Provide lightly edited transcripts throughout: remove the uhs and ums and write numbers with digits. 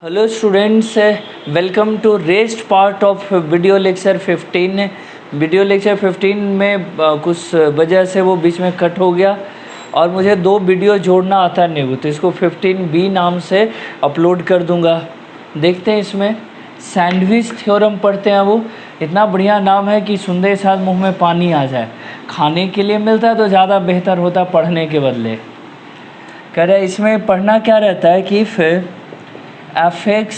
Hello students, welcome to rest part of video lecture 15। Video lecture 15 में कुछ वजह से वो बीच में कट हो गया और मुझे दो वीडियो जोड़ना आता नहीं वो, तो इसको 15B नाम से अपलोड कर दूंगा। देखते हैं इसमें सैंडविच थ्योरम पढ़ते हैं। वो इतना बढ़िया नाम है कि सुनते ही साथ मुंह में पानी आ जाए। खाने के लिए मिलता है तो ज़्यादा बेहतर होता पढ़ने के बदले। कह रहे इसमें पढ़ना क्या रहता है कि फिर fx,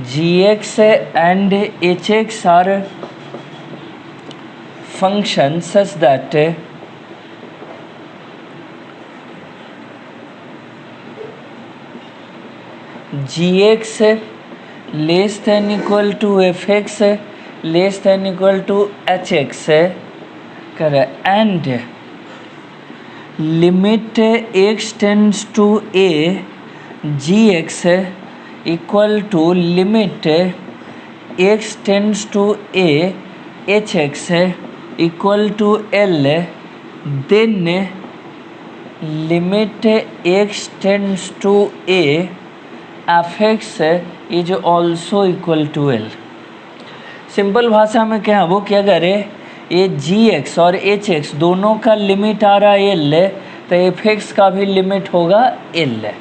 gx and hx are functions such that gx less than equal to fx less than equal to hx and limit x tends to a gx equal to limit x tends to a hx equal to l, then limit x tends to a fx is also equal to l। Simple भाषा में क्या है वो, क्या करे ये gx और hx दोनों का लिमिट आ रहा है l, तो fx का भी लिमिट होगा l।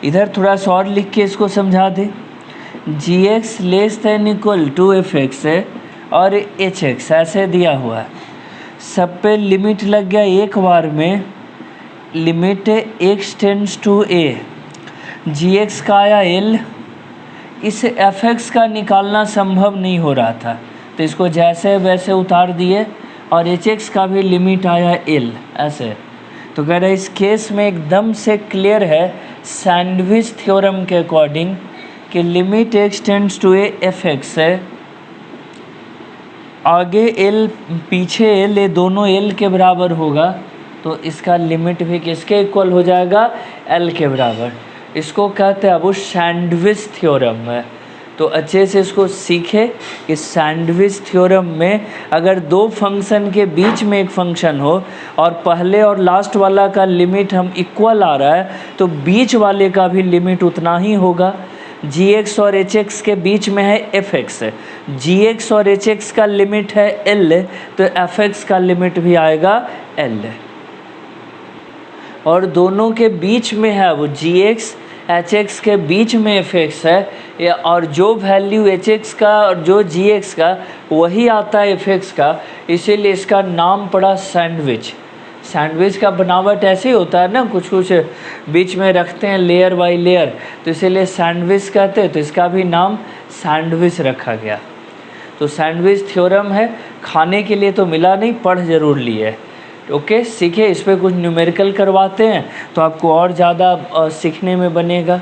इधर थोड़ा सा और लिख के इसको समझा दे। gx less than equal to fx और hx ऐसे दिया हुआ है, सब पे लिमिट लग गया एक बार में। Limit x tends to a, gx का आया l, इस fx का निकालना संभव नहीं हो रहा था तो इसको जैसे वैसे उतार दिए और hx का भी लिमिट आया l ऐसे। तो कह रहा है इस केस में एकदम से क्लियर है सैंडविच थ्योरम के अकॉर्डिंग कि limit x tends to A fx है, आगे l पीछे l, ये दोनों l के बराबर होगा तो इसका लिमिट भी किसके इक्वल हो जाएगा, l के बराबर। इसको कहते हैं वो सैंडविच थ्योरम है। तो अच्छे से इसको सीखे कि सैंडविच थ्योरम में अगर दो फंक्शन के बीच में एक फंक्शन हो और पहले और लास्ट वाला का लिमिट हम इक्वल आ रहा है तो बीच वाले का भी लिमिट उतना ही होगा। gx और hx के बीच में है fx, gx और hx का लिमिट है l, तो fx का लिमिट भी आएगा l। और दोनों के बीच में है वो gx hx के बीच में fx है, और जो वैल्यू hx का और जो gx का वही आता है fx का, इसीलिए इसका नाम पड़ा सैंडविच। सैंडविच का बनावट ऐसे ही होता है ना, कुछ कुछ बीच में रखते हैं लेयर बाय लेयर, तो इसीलिए सैंडविच कहते हैं, तो इसका भी नाम सैंडविच रखा गया। तो सैंडविच थ्योरम है, खाने के लिए तो मिला नहीं, पढ़ जरूर लिए। ओके, सीखे। इस पर कुछ न्यूमेरिकल करवाते हैं तो आपको और ज़्यादा सीखने में बनेगा।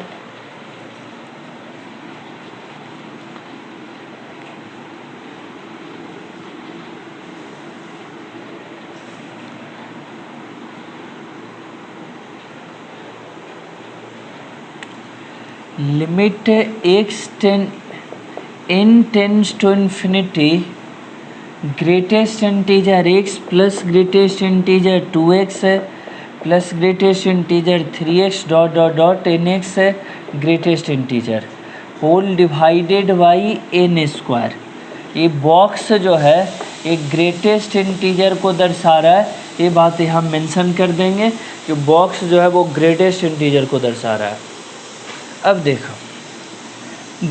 Limit x n tends to infinity greatest integer x plus greatest integer 2x है plus greatest integer 3x dot dot dot nx है greatest integer whole divided by n square. ये बॉक्स जो है ये ग्रेटेस्ट इंटीजर को दर्शा रहा है, ये बात यहाँ मेंशन कर देंगे कि बॉक्स जो है वो ग्रेटेस्ट इंटीजर को दर्शा रहा है। अब देखो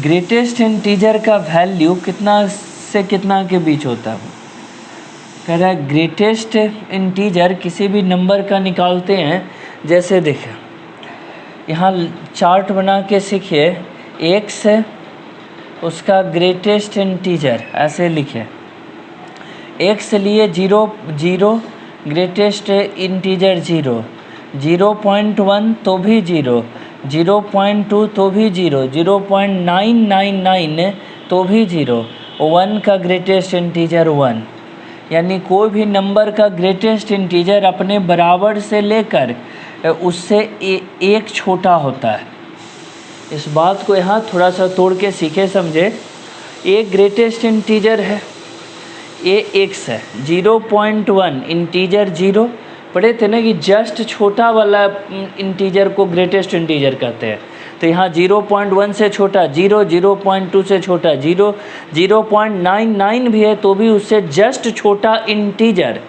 ग्रेटेस्ट इंटीजर का वैल्यू कितना से कितना के बीच होता है। कह रहा है ग्रेटेस्ट इंटीजर किसी भी नंबर का निकालते हैं, जैसे देखें यहाँ चार्ट बना के सीखिए, x है उसका ग्रेटेस्ट इंटीजर ऐसे लिखे, x लिए 0 0 ग्रेटेस्ट इंटीजर 0, 0.1 तो भी 0, 0.2 तो भी 0, 0.999 तो भी 0, 1 का ग्रेटेस्ट इंटीजर 1। यानी कोई भी नंबर का ग्रेटेस्ट इंटीजर अपने बराबर से लेकर उससे एक छोटा होता है। इस बात को यहाँ थोड़ा सा तोड़ के सीखे समझे। एक ग्रेटेस्ट इंटीजर है, ये x है, 0.1 इंटीजर 0, पढ़े थे ना कि जस्ट छोटा वाला इंटीजर को ग्रेटेस्ट इंटीजर कहते हैं। तो यहाँ 0.1 से छोटा 0, 0.2 से छोटा 0, 0.99 भी है तो भी उससे जस्ट छोटा इंटीजर,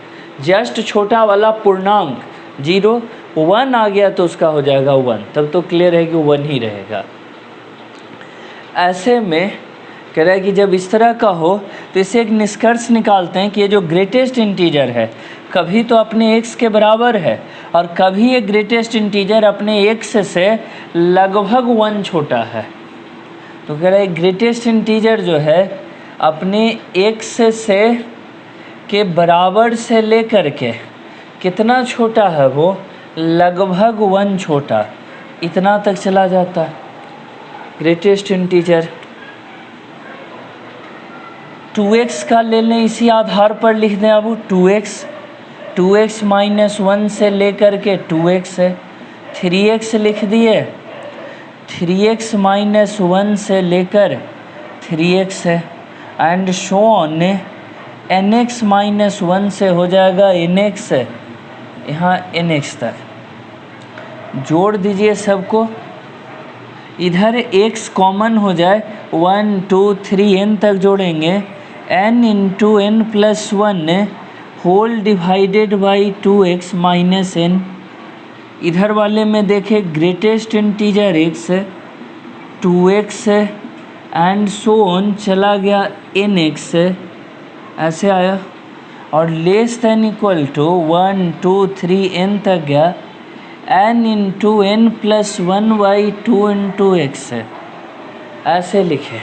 जस्ट छोटा वाला पूर्णांक 0, 1 आ गया तो उसका हो जाएगा 1, तब तो क्लियर है कि 1 ही रहेगा। ऐसे में कह रहा है कि जब इस तरह का हो तो इससे एक निष्कर्ष निकालते हैं कि ये जो ग्रेटेस्ट इंटीजर है कभी तो अपने x के बराबर है और कभी ये ग्रेटेस्ट इंटीजर अपने x से लगभग 1 छोटा है। तो कह रहा है ग्रेटेस्ट इंटीजर जो है अपने x से के बराबर से लेकर के कितना छोटा है, वो लगभग 1 छोटा, इतना तक चला जाता है ग्रेटेस्ट इंटीजर। 2x का ले लें, इसी आधार पर लिख दें। अब 2x माइनस 1 से लेकर के 2x है, 3x लिख दिए, 3x माइनस 1 से लेकर 3x है, and show on nx minus 1 से हो जाएगा nx, यहाँ nx तक जोड़ दीजिए सबको। इधर x कॉमन हो जाए, 1 2 3 n तक जोड़ेंगे, n into n plus 1 whole divided by 2x minus n। इधर वाले में देखें greatest integer x, 2x and so on चला गया nx, ऐसे आया, और less than equal to 1 2 3 n तक गया, n into n plus 1 by 2 into x, ऐसे लिखे।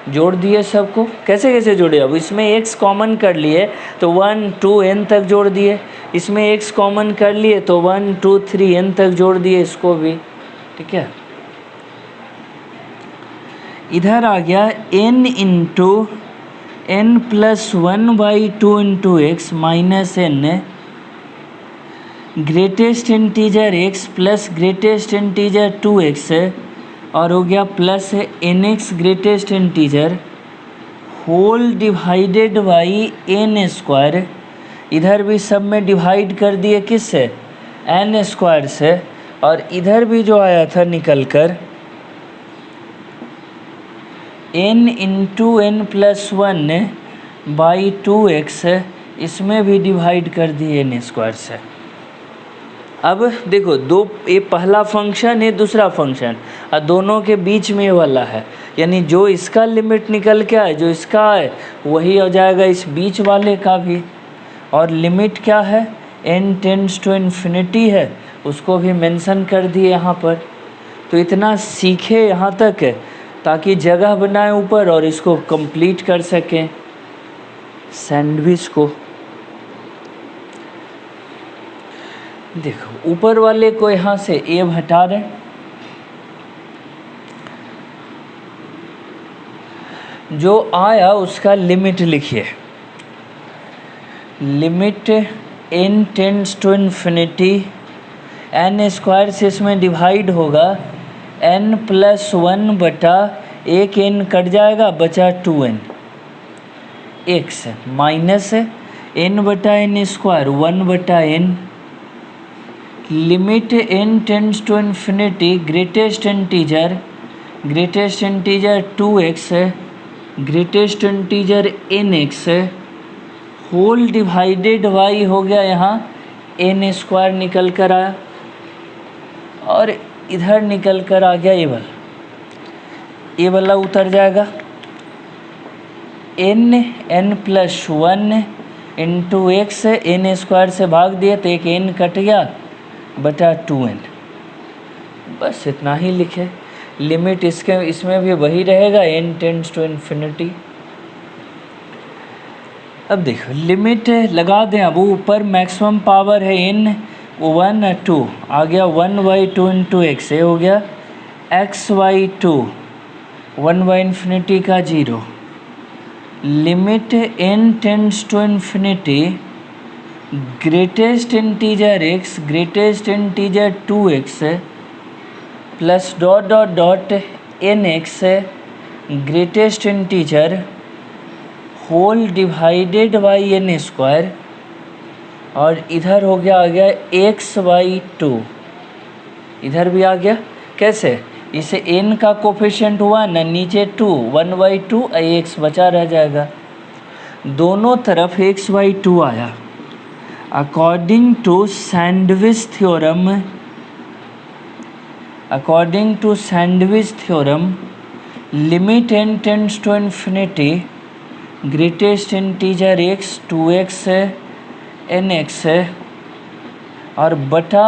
जोड़ दिए सबको। कैसे कैसे जोड़े, अब इसमें x कॉमन कर लिए तो 1 2 n तक जोड़ दिए, इसमें x कॉमन कर लिए तो 1 2 3 n तक जोड़ दिए इसको भी, ठीक है। इधर आ गया n into n plus 1 by 2 into X minus n, greatest integer x plus greatest integer 2x है, और हो गया plus nx greatest integer whole divided by n square. इधर भी सब में डिवाइड कर दिए किससे, n स्क्वायर से, और इधर भी जो आया था निकल कर n into n plus 1 by 2x, इसमें भी डिवाइड कर दिए n स्क्वायर से। अब देखो दो, ये पहला फंक्शन है दूसरा फंक्शन, और दोनों के बीच में वाला है, यानी जो इसका लिमिट निकल के आए, जो इसका है वही हो जाएगा इस बीच वाले का भी। और लिमिट क्या है, n टेंड्स टू इन्फिनिटी है, उसको भी मेंशन कर दिए यहाँ पर। तो इतना सीखे यहाँ तक है ताकि जगह बनाए ऊपर और इसको कंप्लीट कर सकें सैंडविच को। देखो ऊपर वाले को यहाँ से a हटा दें, जो आया उसका लिमिट लिखिए, limit n tends to infinity, n square से इसमें डिवाइड होगा n प्लस 1 बटा एक n कट जाएगा, बचा 2n x माइनस n बटा n स्क्वायर 1 बटा n, limit n tends to infinity, greatest integer 2x है, ग्रेटेस्ट इंटीजर nx है, होल डिवाइडेड y हो गया, यहाँ n स्क्वायर निकल कर आया, और इधर निकल कर आ गया ये वाला उतर जाएगा, n plus 1 into x, n square से भाग दिए तो एक n कट गया, बटा 2n, बस इतना ही लिखे। लिमिट इसमें भी वही रहेगा, n टेंड्स टू इन्फिनिटी। अब देखो लिमिट लगा दें, अब ऊपर मैक्सिमम पावर है n 1 2, आ गया 1/2 इंटू एक्स, ये हो गया x/2, 1 इन्फिनिटी का 0, limit n tends to infinity, greatest integer x, greatest integer 2x plus dot dot dot nx, greatest integer whole divided by n square, और इधर हो गया आ गया x/2, इधर भी आ गया कैसे, इसे n का कोफिशिएंट हुआ ना, नीचे 2, 1/2 x बचा रह जाएगा। दोनों तरफ x/2 आया। According to sandwich theorem limit n tends to infinity, greatest integer x 2x है, nx है, और बटा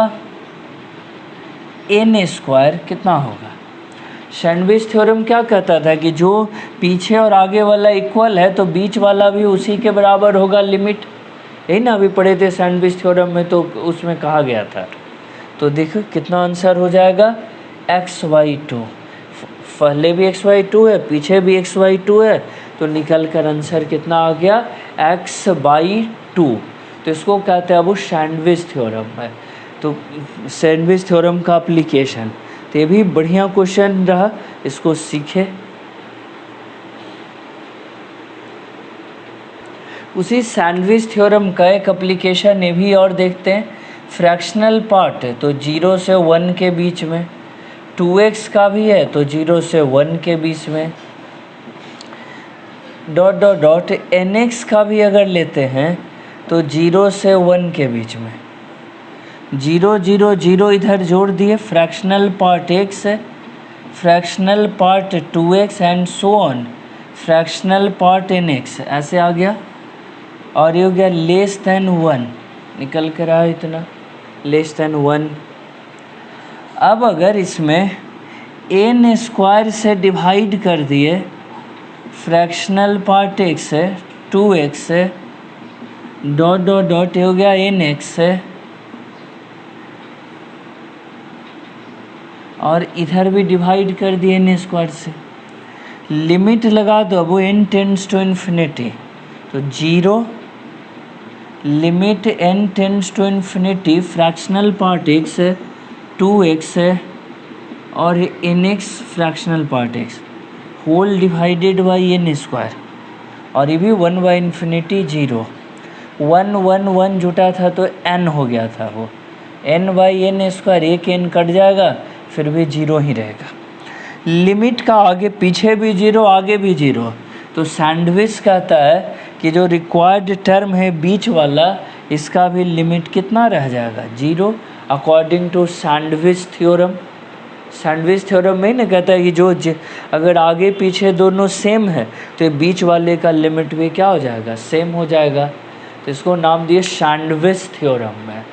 n स्क्वायर कितना होगा। सैंडविच थ्योरम क्या कहता था कि जो पीछे और आगे वाला इक्वल है तो बीच वाला भी उसी के बराबर होगा लिमिट। यही ना अभी पढ़े थे सैंडविच थ्योरम में, तो उसमें कहा गया था। तो देखो कितना आंसर हो जाएगा, x/2। पहले भी x/2 है, पीछे भी x/2 है, तो निकल कर आंसर कितना आ गया, x/2। तो इसको कहते हैं अब वो सैंडविच थ्योरम है। तो सैंडविच थ्योरम का एप्लीकेशन, तो ये भी बढ़िया क्वेश्चन रहा, इसको सीखे। उसी सैंडविच थ्योरम का एक एप्लीकेशन ये भी और देखते हैं। फ्रैक्शनल पार्ट है तो 0 से 1 के बीच में, 2x का भी है तो 0 से 1 के बीच में, डॉट nx का भी अगर लेते हैं तो 0 से 1 के बीच में। 0 0 0 इधर जोड़ दिए, फ्रैक्शनल पार्ट x है, fractional part 2x and so on, fractional part nx ऐसे आ गया। और ये हो गया लेस देन 1, निकल कर आया इतना, लेस देन 1। अब अगर इसमें n स्क्वायर से डिवाइड कर दिए, फ्रैक्शनल पार्ट x है, 2x है, डॉट ये हो गया nx है, और इधर भी डिवाइड कर दिए n स्क्वायर से। लिमिट लगा दो, अब वो n टेंड्स टू इन्फिनिटी, तो 0 limit n tends to infinity, fractional part x है, 2x है, और nx fractional part x, whole divided by n square, और ये भी 1/∞ 0, 1 1 1 जुटा था तो n हो गया था, वो n/n स्क्वायर, एक n कट जाएगा, फिर भी 0 ही रहेगा। लिमिट का आगे पीछे भी 0, आगे भी 0, तो सैंडविच कहता है कि जो रिक्वायर्ड टर्म है बीच वाला, इसका भी लिमिट कितना रह जाएगा, 0, according to sandwich theorem. Sandwich theorem में ना कहता है कि जो अगर आगे पीछे दोनों सेम है तो ये बीच वाले का लिमिट भी क्या हो जाएगा, सेम हो जाएगा। तो इसको नाम दिए सैंडविच थ्योरम में।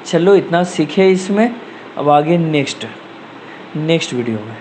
चलो इतना सीखे इसमें, अब आगे नेक्स्ट वीडियो में।